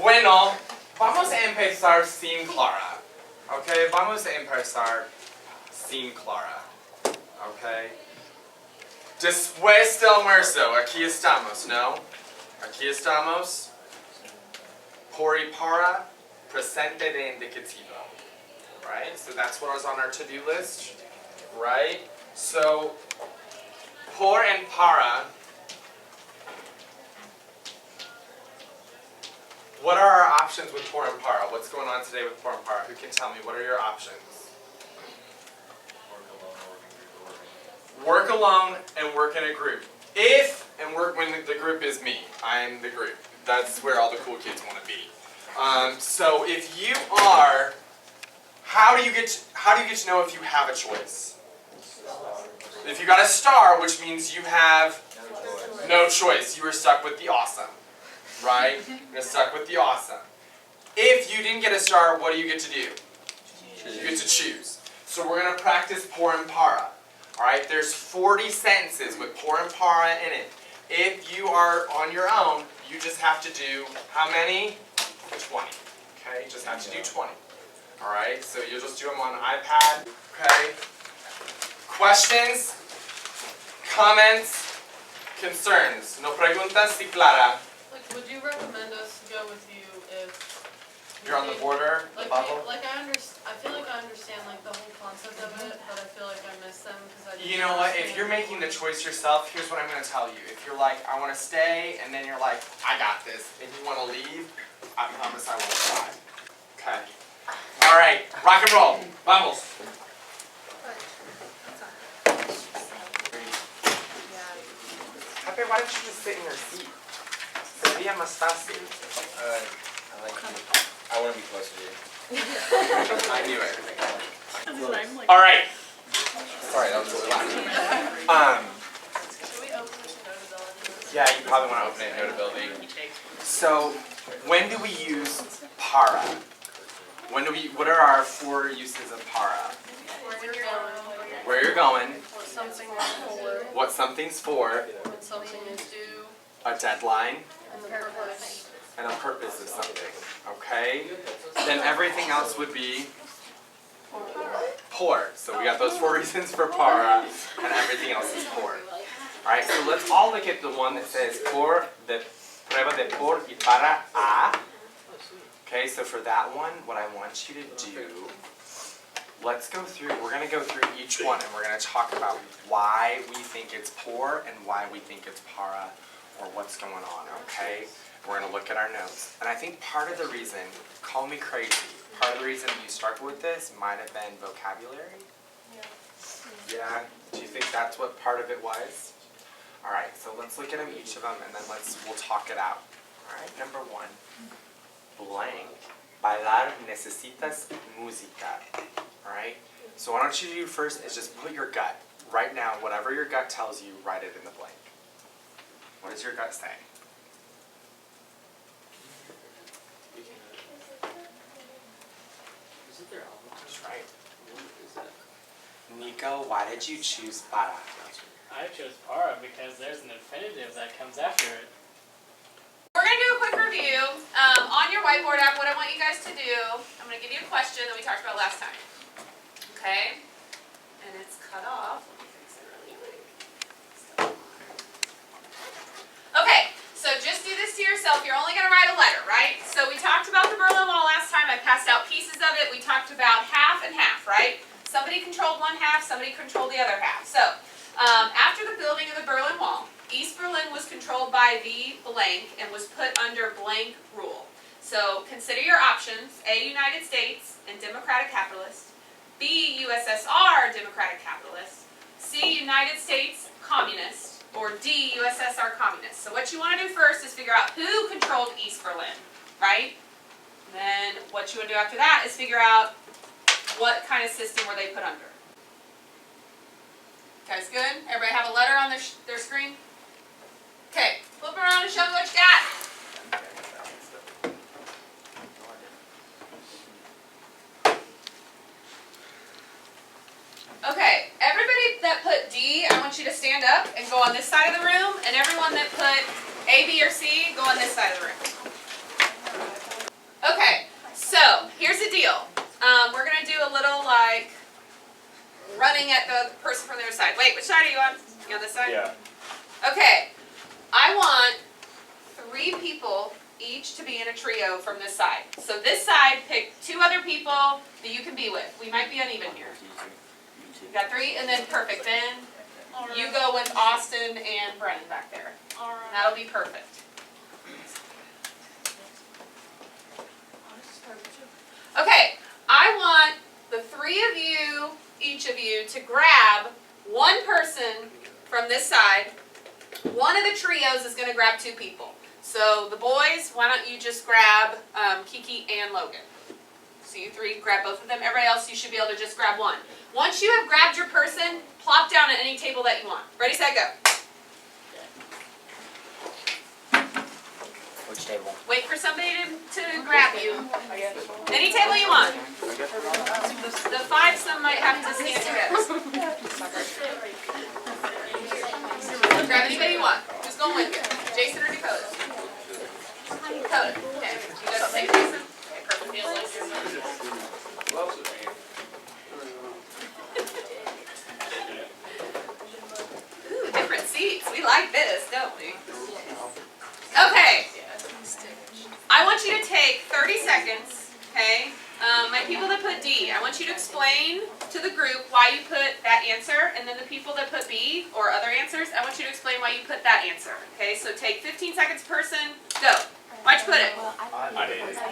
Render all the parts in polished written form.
Bueno, vamos a empezar sin Clara. Okay, vamos a empezar sin Clara. Okay. Después del almuerzo, aquí estamos, ¿no? Aquí estamos. Por y para, presente de indicativo. Right? So that's what was on our to-do list. Right? So, por and para. What are our options with por and para? What's going on today with por and para? Who can tell me? What are your options? Work alone and work in a group. And work when the group is me. I'm the group. That's where all the cool kids want to be. So if you are, how do you get to know if you have a choice? If you got a star, which means you have no choice. You are stuck with the awesome. Right? You're stuck with the awesome. If you didn't get a star, what do you get to do? You get to choose. So we're going to practice por and para. Alright, there's 40 sentences with por and para in it. If you are on your own, you just have to do how many? 20. Okay, you just have to do 20. Alright, so you'll just do them on iPad. Okay. Questions? Comments? Concerns? No preguntas si Clara. Like, would you recommend us to go with you if you're on the border, the bubble? I feel like I understand like the whole concept of it, but I feel like I miss them because I didn't. You know what? If you're making the choice yourself, here's what I'm going to tell you. If you're like, I want to stay, and then you're like, I got this, and you want to leave, I promise I won't cry. Okay. All right. Rock and roll. Vamos. Pepe, why don't you just sit in your seat? Sería más fácil. I like you. I want to be closer to you. I knew it. All right. Sorry, that was really loud. Should we open this notability? Yeah, you probably want to open it in Notability. So, when do we use para? What are our 4 uses of para? Where you're going. Where you're going. What something is for. What something's for. When something is due. A deadline. And the purpose. And a purpose of something. Okay? Then everything else would be por. So we got those 4 reasons for para, and everything else is por. Alright, so let's all look at the one that says por, the prueba de por y para a. Okay, so for that one, what I want you to do, let's go through, we're going to go through each one, and we're going to talk about why we think it's por and why we think it's para, or what's going on, okay? We're going to look at our notes. And I think part of the reason, call me crazy, part of the reason you struggled with this might have been vocabulary. Yeah? Do you think that's what part of it was? Alright, so let's look at them, each of them, and then we'll talk it out. Alright, number 1. Blank. Bailar necesitas música. Alright? So what I want you to do first is just put your gut. Right now, whatever your gut tells you, write it in the blank. What does your gut say? That's right. Nico, why did you choose para? I chose para because there's an infinitive that comes after it. We're going to do a quick review. On your whiteboard app, what I want you guys to do, I'm going to give you a question that we talked about last time. Okay? And it's cut off. Let me fix it really quick. Okay, so just do this to yourself. You're only going to write a letter, right? So we talked about the Berlin Wall last time. I passed out pieces of it. We talked about half and half, right? Somebody controlled one half, somebody controlled the other half. So, after the building of the Berlin Wall, East Berlin was controlled by the blank and was put under blank rule. So consider your options: A, United States and democratic capitalist; B, USSR, democratic capitalist; C, United States, communist; or D, USSR, communist. So what you want to do first is figure out who controlled East Berlin, right? Then what you want to do after that is figure out what kind of system were they put under. Guys, good? Everybody have a letter on their screen? Okay, flip around and show me what you got. Okay, everybody that put D, I want you to stand up and go on this side of the room, and everyone that put A, B, or C, go on this side of the room. Okay, so here's the deal. We're gonna do a little like running at the person from the other side. Wait, which side are you on? You on this side? Yeah. Okay, I want 3 people each to be in a trio from this side. So this side, pick 2 other people that you can be with. We might be uneven here. You got 3, and then perfect. Then you go with Austin and Brennan back there. Alright. That'll be perfect. Okay, I want the 3 of you, each of you, to grab one person from this side. One of the trios is going to grab 2 people. So the boys, why don't you just grab Kiki and Logan? So you 3 grab both of them. Everybody else, you should be able to just grab one. Once you have grabbed your person, plop down at any table that you want. Ready, set, go. Which table? Wait for somebody to grab you. Any table you want. The 5 some might have to stand together. Grab anybody you want. Who's going with you? Jason or Dakota? Dakota. Okay. You guys take Jason? Okay, perfect. Ooh, different seats. We like this, don't we? Okay. I want you to take 30 seconds, okay? My people that put D, I want you to explain to the group why you put that answer, and then the people that put B or other answers, I want you to explain why you put that answer, okay? So take 15 seconds person, go. Why'd you put it? I didn't. I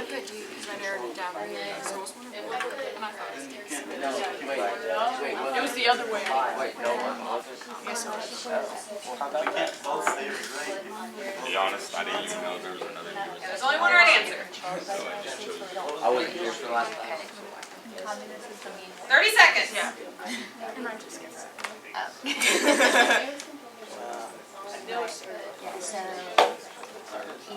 put G because I narrowed it down. So it was one of them. And I thought it was the other way. Wait, no one. Yes, it was. To be honest, I didn't even know there was another US. There's only one right answer. So I just chose. I wasn't here for the last. 30 seconds. Yeah. And I just skipped Yeah, so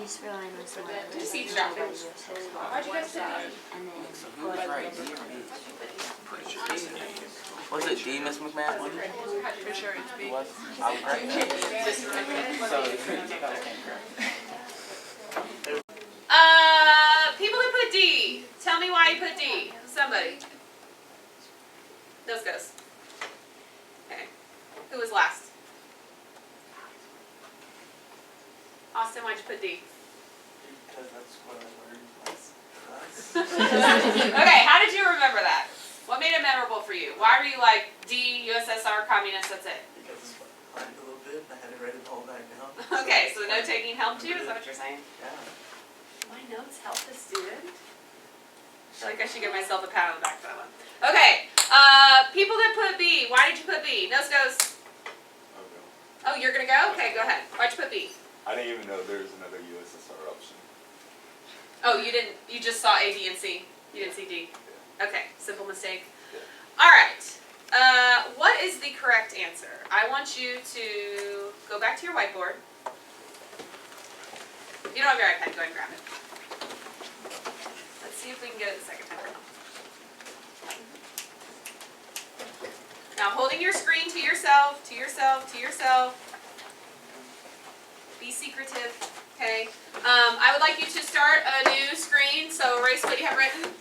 East Berlin was the one that Just was eavesdropping. Why'd you guys say that? And then Who was right? D or B? Was it D, Miss McMahon? For sure it's B. Was? I was right. So you take out the People that put D, tell me why you put D. Somebody. Those goes. Okay. Who was last? Austin, why'd you put D? Because that's what I learned last class. Okay, how did you remember that? What made it memorable for you? Why were you like D, USSR, communist, that's it? Because I learned a little bit, I had to write it all back down. Okay, so the note taking helped you, is that what you're saying? Yeah. My notes help the student? I feel like I should give myself a pat on the back for that one. Okay, people that put B, why did you put B? Nose goes. Oh, you're gonna go? Okay, go ahead. Why'd you put B? I didn't even know there was another USSR option. Oh, you didn't, you just saw A, B, and C. You didn't see D. Okay, simple mistake. All right, what is the correct answer? I want you to go back to your whiteboard. If you don't have your iPad, go ahead and grab it. Let's see if we can get it the second time around. Now, holding your screen to yourself, to yourself, to yourself. Be secretive, okay? I would like you to start a new screen, so erase what you have written.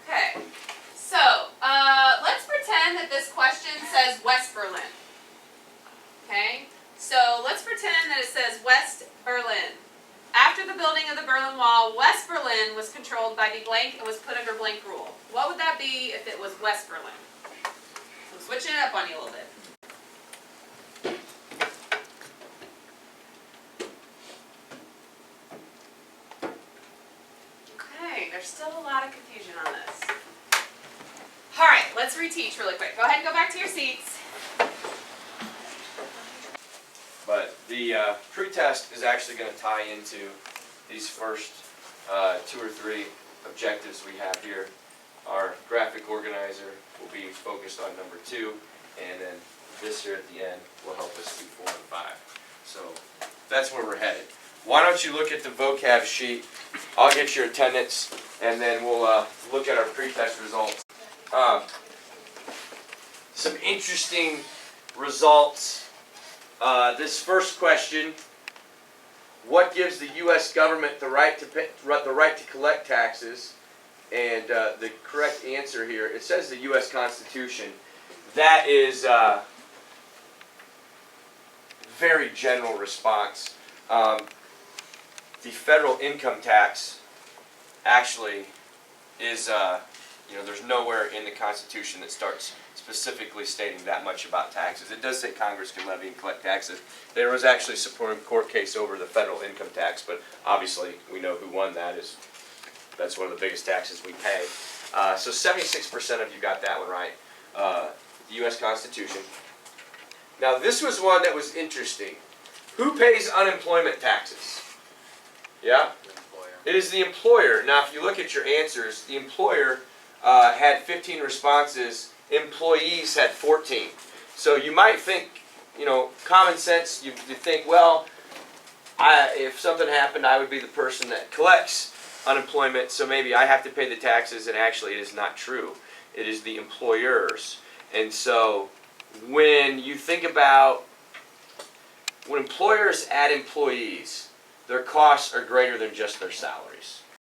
Okay, so let's pretend that this question says West Berlin. Okay, so let's pretend that it says West Berlin. After the building of the Berlin Wall, West Berlin was controlled by the blank and was put under blank rule. What would that be if it was West Berlin? I'm switching it up on you a little bit. Okay, there's still a lot of confusion on this. All right, let's reteach really quick. Go ahead and go back to your seats. But the pretest is actually going to tie into these first 2 or 3 objectives we have here. Our graphic organizer will be focused on number 2, and then this here at the end will help us do 4 and 5. So that's where we're headed. Why don't you look at the vocab sheet? I'll get your attendance, and then we'll look at our pretest results. some interesting results. This first question: what gives the U.S. government the right to collect taxes? And the correct answer here, it says the U.S. Constitution. That is very general response. The federal income tax actually is, there's nowhere in the Constitution that starts specifically stating that much about taxes. It does say Congress can levy and collect taxes. There was actually a Supreme Court case over the federal income tax, but obviously we know who won that. That's one of the biggest taxes we pay. So 76% of you got that one right. The U.S. Constitution. Now this was one that was interesting. Who pays unemployment taxes? Yeah? It is the employer. Now if you look at your answers, the employer had 15 responses, employees had 14. So you might think, common sense, you think, well, if something happened, I would be the person that collects unemployment, so maybe I have to pay the taxes, and actually it is not true. It is the employers. And so when you think about when employers add employees, their costs are greater than just their salaries.